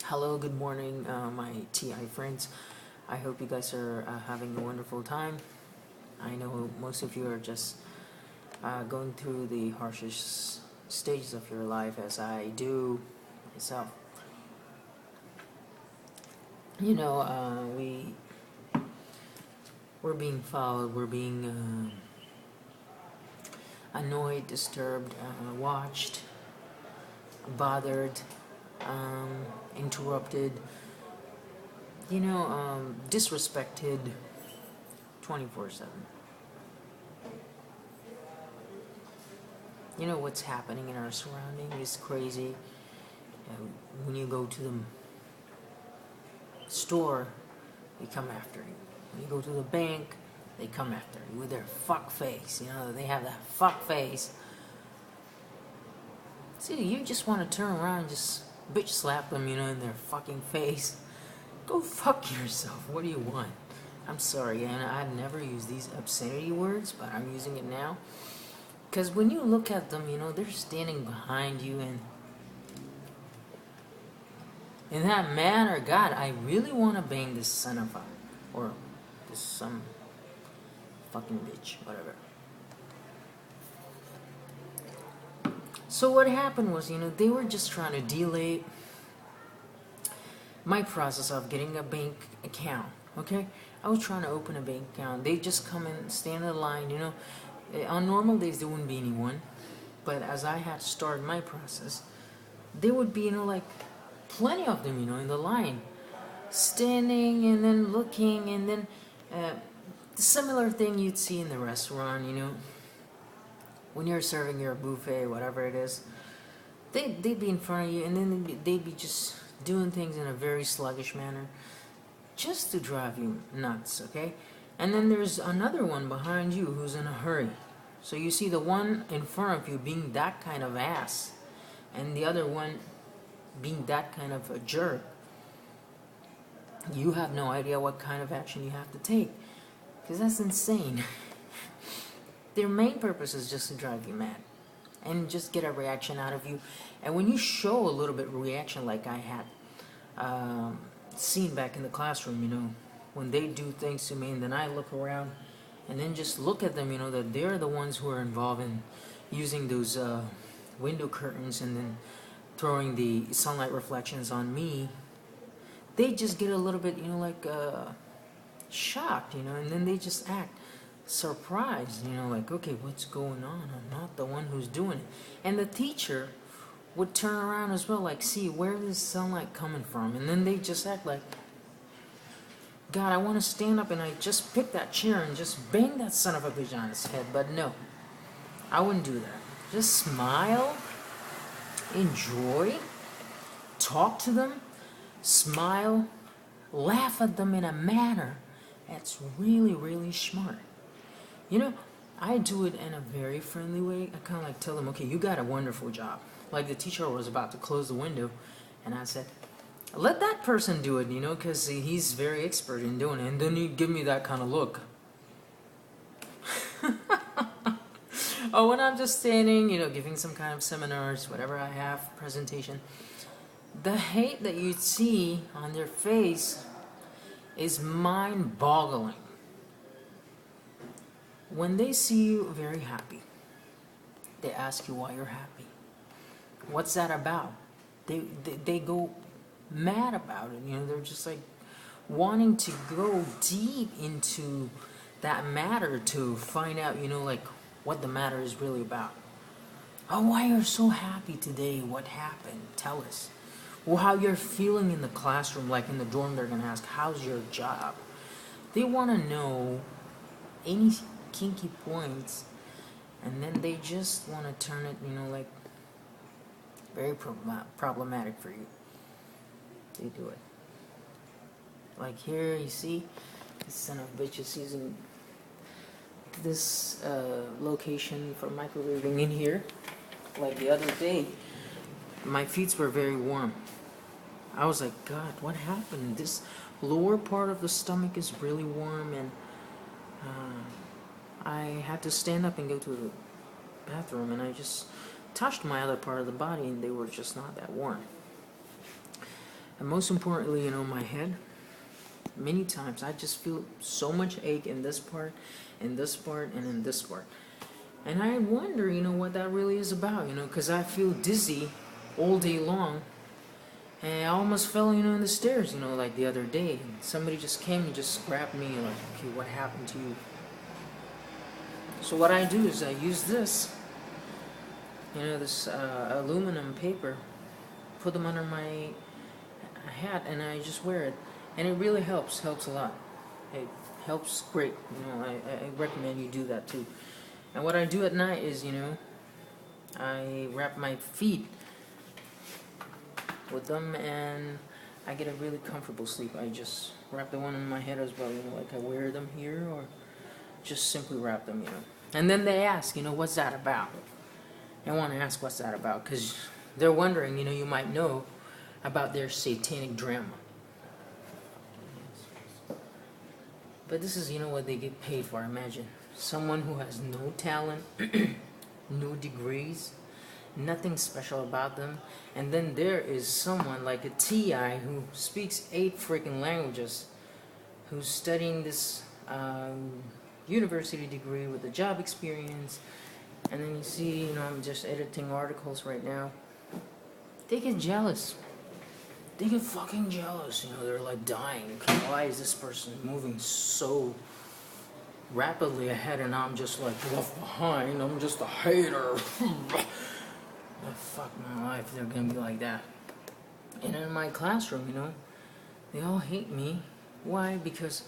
Hello, good morning, my TI friends. I hope you guys are having a wonderful time. I know most of you are just going through the harshest stages of your life, as I do myself. We're being followed, we're being annoyed, disturbed, watched, bothered, interrupted, disrespected 24/7. What's happening in our surrounding is crazy. When you go to the store, they come after you. When you go to the bank, they come after you with their fuck face. They have that fuck face. See, you just want to turn around and just bitch slap them, in their fucking face. Go fuck yourself. What do you want? I'm sorry, and I've never used these obscenity words, but I'm using it now. Because when you look at them, they're standing behind you, and in that manner, God, I really want to bang this son of a, or this some fucking bitch, whatever. So what happened was, they were just trying to delay my process of getting a bank account, okay? I was trying to open a bank account. They just come and stand in the line, On normal days, there wouldn't be anyone. But as I had started my process, there would be, plenty of them, in the line. Standing and then looking, and then the similar thing you'd see in the restaurant, when you're serving your buffet, whatever it is. They'd be in front of you, and then they'd be just doing things in a very sluggish manner, just to drive you nuts, okay? And then there's another one behind you who's in a hurry. So you see the one in front of you being that kind of ass, and the other one being that kind of a jerk. You have no idea what kind of action you have to take, because that's insane. Their main purpose is just to drive you mad and just get a reaction out of you. And when you show a little bit of reaction, like I had seen back in the classroom, when they do things to me, and then I look around and then just look at them, that they're the ones who are involved in using those window curtains and then throwing the sunlight reflections on me. They just get a little bit, shocked, and then they just act surprised, okay, what's going on? I'm not the one who's doing it. And the teacher would turn around as well, see, where is sunlight coming from? And then they just act like, God, I want to stand up and I just pick that chair and just bang that son of a bitch on his head. But no, I wouldn't do that. Just smile, enjoy, talk to them, smile, laugh at them in a manner that's really, really smart. I do it in a very friendly way. I kind of tell them, okay, you got a wonderful job. Like the teacher was about to close the window, and I said, let that person do it, because he's very expert in doing it. And then you give me that kind of look. Or when I'm just standing, giving some kind of seminars, whatever I have, presentation, the hate that you see on their face is mind-boggling. When they see you very happy, they ask you why you're happy. What's that about? They go mad about it. They're just wanting to go deep into that matter to find out, what the matter is really about. Oh, why you're so happy today? What happened? Tell us. Or how you're feeling in the classroom, like in the dorm, they're gonna ask, how's your job? They want to know any kinky points, and then they just want to turn it, very problematic for you. They do it. Like here, you see, this son of a bitch is using this location for microwaving in here. Like the other day, my feet were very warm. I was like, God, what happened? This lower part of the stomach is really warm, and I had to stand up and go to the bathroom, and I just touched my other part of the body, and they were just not that warm. And most importantly, my head, many times I just feel so much ache in this part, in this part, and in this part. And I wonder, what that really is about, because I feel dizzy all day long. And I almost fell, in the stairs, like the other day. And somebody just came and just grabbed me, like, okay, what happened to you? So what I do is I use this, this aluminum paper, put them under my hat, and I just wear it. And it really helps a lot. It helps great, I recommend you do that too. And what I do at night is, I wrap my feet with them, and I get a really comfortable sleep. I just wrap the one on my head as well, like I wear them here, or just simply wrap them, And then they ask, what's that about? I want to ask what's that about, because they're wondering, you might know about their satanic drama. But this is, what they get paid for. Imagine someone who has no talent, no degrees, nothing special about them, and then there is someone like a TI who speaks 8 freaking languages, who's studying this university degree with a job experience, and then you see, I'm just editing articles right now. They get jealous. They get fucking jealous. They're like dying. Why is this person moving so rapidly ahead and I'm just like left behind? I'm just a hater. Oh, fuck my life. They're gonna be like that. And in my classroom, they all hate me. Why? Because,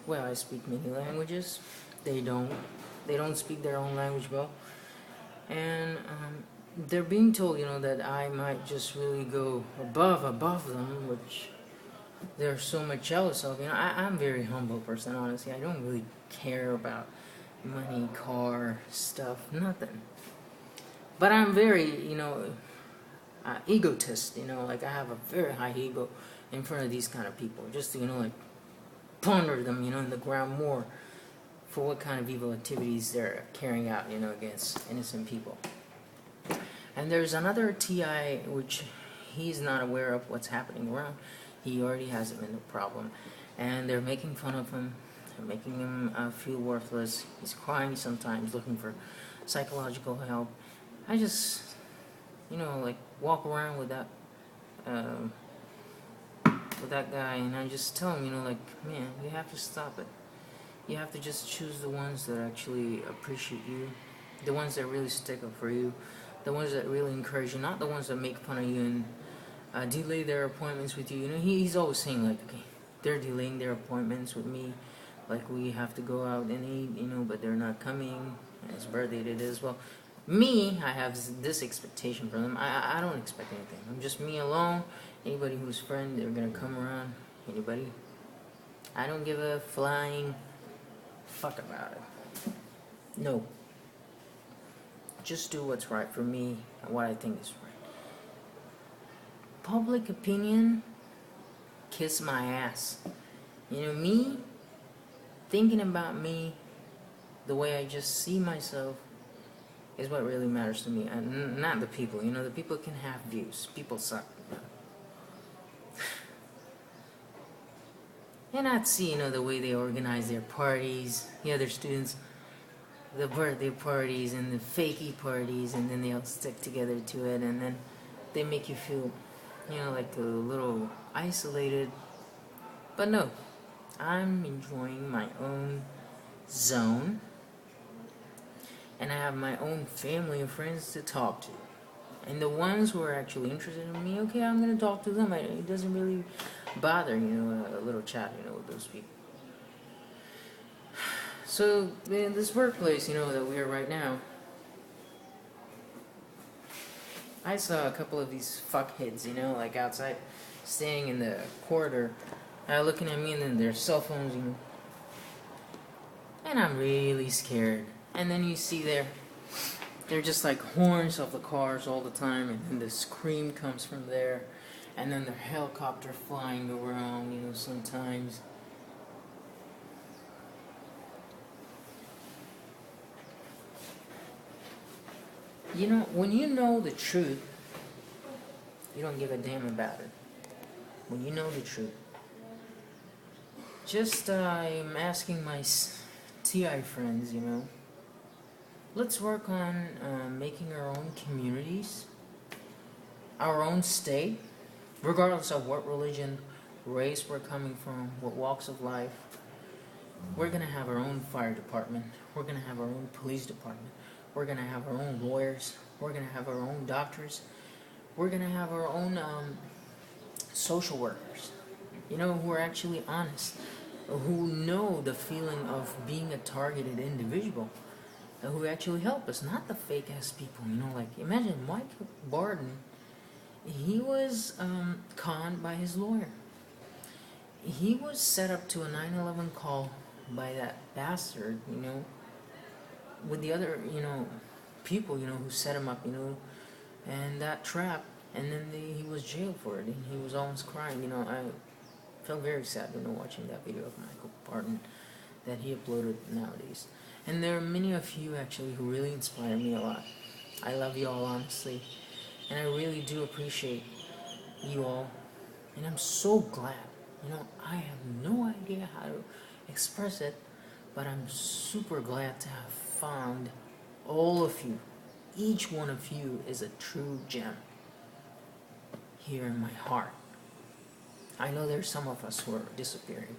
well, I speak many languages. They don't. They don't speak their own language well. And they're being told, that I might just really go above them, which they're so much jealous of. I'm a very humble person, honestly. I don't really care about money, car, stuff, nothing. But I'm very, egotist, like I have a very high ego in front of these kind of people. Just to, like, ponder them, in the ground more for what kind of evil activities they're carrying out, against innocent people. And there's another TI which he's not aware of what's happening around. He already has a mental problem, and they're making fun of him. They're making him feel worthless. He's crying sometimes, looking for psychological help. I just, like walk around with that guy, and I just tell him, like, man, you have to stop it. You have to just choose the ones that actually appreciate you, the ones that really stick up for you, the ones that really encourage you, not the ones that make fun of you and delay their appointments with you. He's always saying, like, okay, they're delaying their appointments with me, like we have to go out and eat, but they're not coming. His birthday it is. Well, me, I have this expectation from them. I don't expect anything. I'm just me alone. Anybody who's friend, they're gonna come around. Anybody. I don't give a flying fuck about it. No. Just do what's right for me and what I think is right. Public opinion, kiss my ass. Me, thinking about me, the way I just see myself, is what really matters to me, and not the people. The people can have views. People suck. And I'd see, the way they organize their parties, their students, the birthday parties and the fakey parties, and then they all stick together to it, and then they make you feel, like a little isolated. But no, I'm enjoying my own zone, and I have my own family and friends to talk to. And the ones who are actually interested in me, okay, I'm going to talk to them. It doesn't really bother, a little chat, with those people. So, in this workplace, that we're right now, I saw a couple of these fuckheads, like outside, standing in the corridor, looking at me, and then their cell phones, And I'm really scared. And then you see they're just like horns of the cars all the time, and then the scream comes from there, and then the helicopter flying around, sometimes. When you know the truth, you don't give a damn about it. when you know the truth. Just I'm asking my TI friends, let's work on making our own communities, our own state, regardless of what religion, race we're coming from, what walks of life. We're gonna have our own fire department. We're gonna have our own police department. We're gonna have our own lawyers. We're gonna have our own doctors. We're gonna have our own social workers. Who are actually honest, who know the feeling of being a targeted individual, who actually help us, not the fake ass people. Like imagine Mike Barton. He was conned by his lawyer. He was set up to a 9/11 call by that bastard, with the other, people, who set him up, and that trap, and then he was jailed for it, and he was almost crying. I felt very sad, watching that video of Michael Barton that he uploaded nowadays. And there are many of you actually who really inspire me a lot. I love you all, honestly, and I really do appreciate you all, and I'm so glad. I have no idea how to express it, but I'm super glad to have found all of you. Each one of you is a true gem here in my heart. I know there's some of us who are disappearing.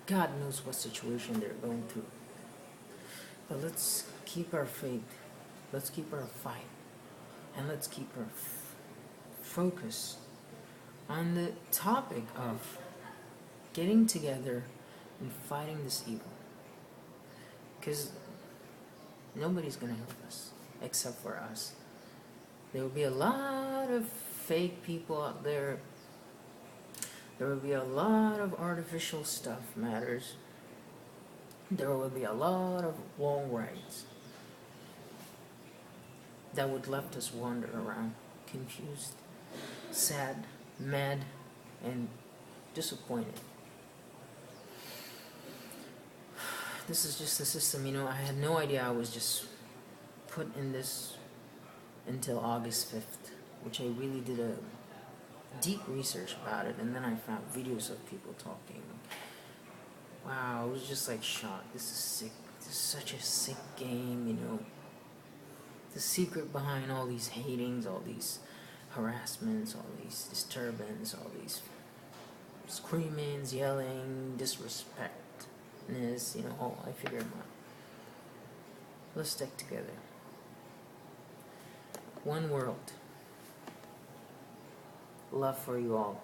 God knows what situation they're going through. But let's keep our faith. Let's keep our fight. And let's keep our focus on the topic of getting together and fighting this evil. Because nobody's going to help us except for us. There will be a lot of fake people out there. There will be a lot of artificial stuff matters. There will be a lot of long rides that would left us wander around, confused, sad, mad, and disappointed. This is just the system, I had no idea I was just put in this until August 5th, which I really did a deep research about it, and then I found videos of people talking. Wow, I was just like shocked. This is sick. This is such a sick game, The secret behind all these hatings, all these harassments, all these disturbance, all these screamings, yelling, disrespectness, I figured them out. Let's stick together. One world. Love for you all.